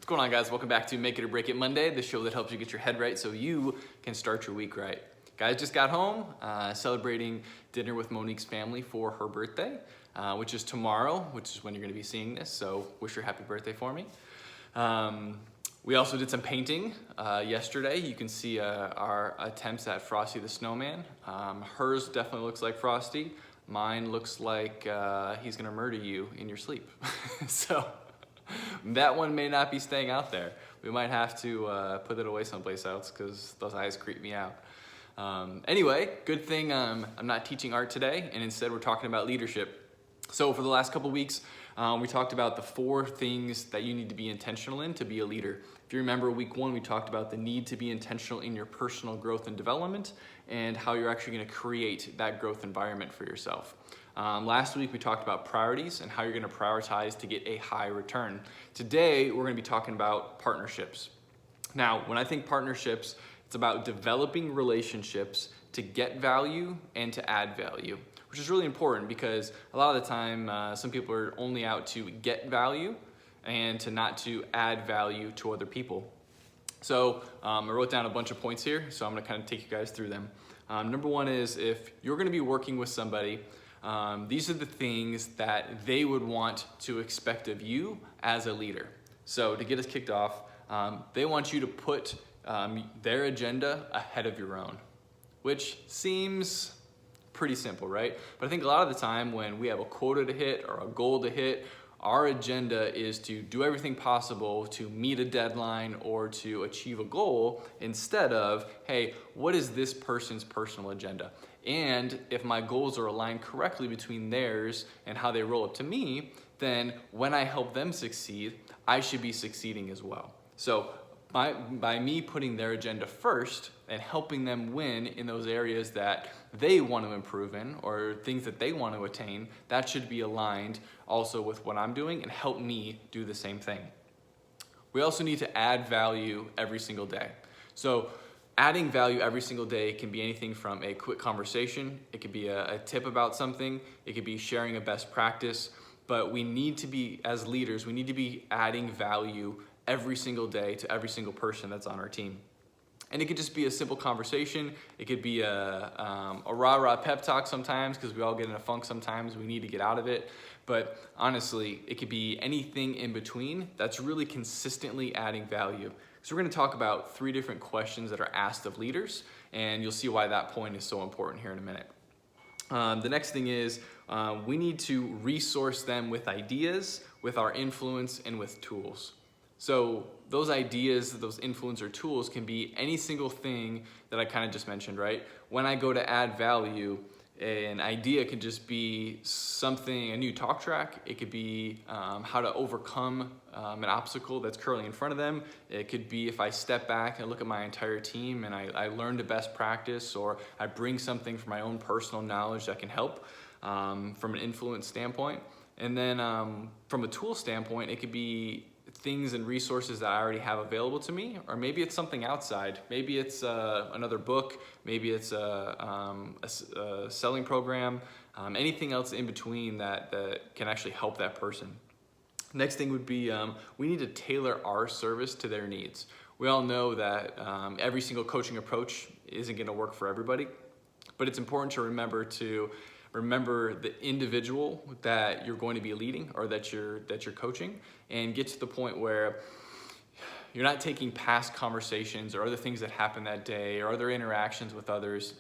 What's going on, guys? Welcome back to Make It or Break It Monday, the show that helps you get your head right so you can start your week right. Guys, just got home celebrating dinner with Monique's family for her birthday, which is tomorrow, which is when you're going to be seeing this, so wish her happy birthday for me. We also did some painting yesterday. You can see our attempts at Frosty the Snowman. Hers definitely looks like Frosty. Mine looks like he's going to murder you in your sleep. So that one may not be staying out there. We might have to put it away someplace else because those eyes creep me out. Anyway, good thing I'm not teaching art today, and instead we're talking about leadership. So for the last couple weeks, we talked about the 4 things that you need to be intentional in to be a leader. If you remember week 1, we talked about the need to be intentional in your personal growth and development and how you're actually going to create that growth environment for yourself. Last week we talked about priorities and how you're going to prioritize to get a high return. Today we're going to be talking about partnerships. Now, when I think partnerships, it's about developing relationships to get value and to add value, which is really important because a lot of the time some people are only out to get value and not to add value to other people. So I wrote down a bunch of points here, so I'm going to kind of take you guys through them. Number 1 is if you're going to be working with somebody, these are the things that they would want to expect of you as a leader. So to get us kicked off, they want you to put their agenda ahead of your own, which seems pretty simple, right? But I think a lot of the time when we have a quota to hit or a goal to hit, our agenda is to do everything possible to meet a deadline or to achieve a goal instead of, hey, what is this person's personal agenda? And if my goals are aligned correctly between theirs and how they roll up to me, then when I help them succeed, I should be succeeding as well. So by me putting their agenda first and helping them win in those areas that they want to improve in or things that they want to attain, that should be aligned also with what I'm doing and help me do the same thing. We also need to add value every single day. So adding value every single day can be anything from a quick conversation, it could be a tip about something, it could be sharing a best practice, but we need to be, as leaders, we need to be adding value every single day to every single person that's on our team. And it could just be a simple conversation. It could be a rah-rah pep talk sometimes because we all get in a funk sometimes. We need to get out of it. But honestly, it could be anything in between that's really consistently adding value. So we're going to talk about 3 different questions that are asked of leaders, and you'll see why that point is so important here in a minute. The next thing is we need to resource them with ideas, with our influence, and with tools. So those ideas, those influencer tools can be any single thing that I kind of just mentioned, right? When I go to add value, an idea could just be something, a new talk track. It could be how to overcome an obstacle that's currently in front of them. It could be if I step back and look at my entire team and I learned a best practice, or I bring something from my own personal knowledge that can help from an influence standpoint. And then from a tool standpoint, it could be things and resources that I already have available to me, or maybe it's something outside. Maybe it's another book, maybe it's a selling program, anything else in between that can actually help that person. Next thing would be we need to tailor our service to their needs. We all know that every single coaching approach isn't going to work for everybody, but it's important to remember the individual that you're going to be leading or that you're coaching, and get to the point where you're not taking past conversations or other things that happened that day or other interactions with others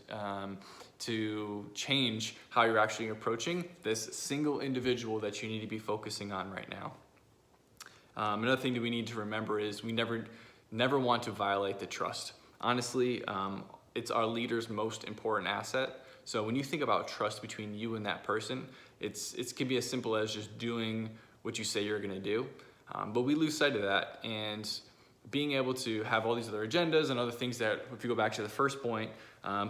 to change how you're actually approaching this single individual that you need to be focusing on right now. Another thing that we need to remember is we never want to violate the trust. Honestly, it's our leader's most important asset. So when you think about trust between you and that person, it can be as simple as just doing what you say you're going to do. But we lose sight of that, and being able to have all these other agendas and other things that, if you go back to the first point,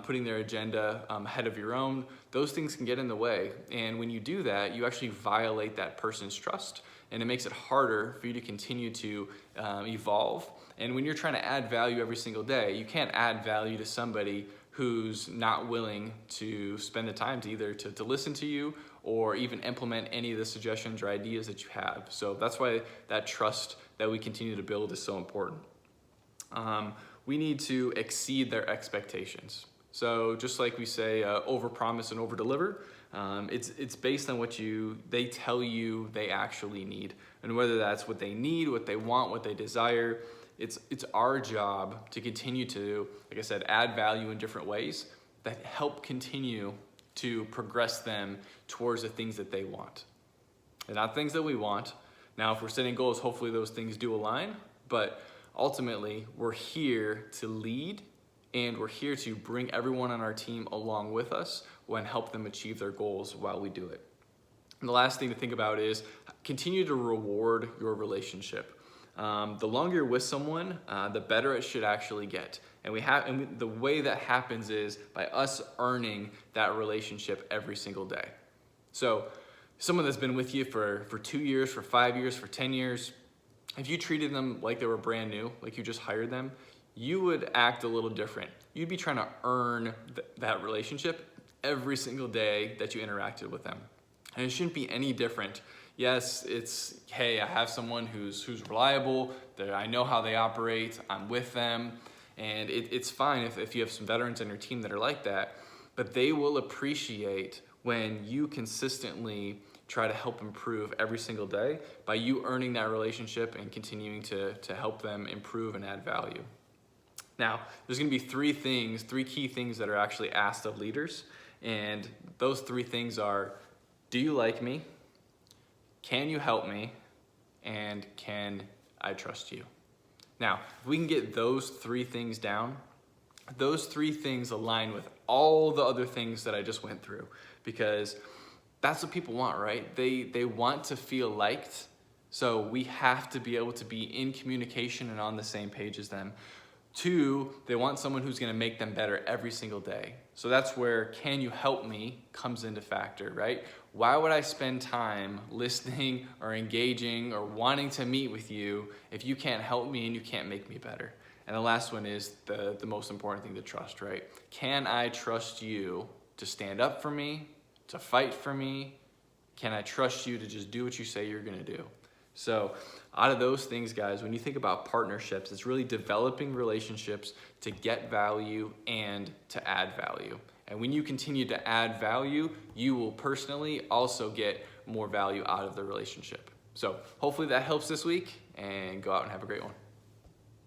putting their agenda ahead of your own, those things can get in the way. And when you do that, you actually violate that person's trust, and it makes it harder for you to continue to evolve. And when you're trying to add value every single day, you can't add value to somebody who's not willing to spend the time to either to listen to you or even implement any of the suggestions or ideas that you have. So that's why that trust that we continue to build is so important. We need to exceed their expectations. So just like we say, overpromise and overdeliver, it's based on what they tell you they actually need. And whether that's what they need, what they want, what they desire, it's our job to continue to, like I said, add value in different ways that help continue to progress them towards the things that they want. They're not things that we want. Now, if we're setting goals, hopefully those things do align, but ultimately we're here to lead, and we're here to bring everyone on our team along with us and help them achieve their goals while we do it. And the last thing to think about is continue to reward your relationship. The longer you're with someone, the better it should actually get. And the way that happens is by us earning that relationship every single day. So someone that's been with you for 2 years, for 5 years, for 10 years, if you treated them like they were brand new, like you just hired them, you would act a little different. You'd be trying to earn that relationship every single day that you interacted with them. And it shouldn't be any different. Yes, it's, hey, I have someone who's reliable, I know how they operate, I'm with them, and it's fine if you have some veterans on your team that are like that, but they will appreciate when you consistently try to help improve every single day by you earning that relationship and continuing to help them improve and add value. Now, there's gonna be three key things that are actually asked of leaders, and those 3 things are, do you like me? Can you help me? And can I trust you? Now, if we can get those 3 things down, those 3 things align with all the other things that I just went through, because that's what people want, right? They want to feel liked, so we have to be able to be in communication and on the same page as them. 2, they want someone who's gonna make them better every single day. So that's where can you help me comes into factor, right? Why would I spend time listening or engaging or wanting to meet with you if you can't help me and you can't make me better? And the last one is the most important thing, to trust, right? Can I trust you to stand up for me, to fight for me? Can I trust you to just do what you say you're gonna do? So out of those things, guys, when you think about partnerships, it's really developing relationships to get value and to add value. And when you continue to add value, you will personally also get more value out of the relationship. So hopefully that helps this week, and go out and have a great one.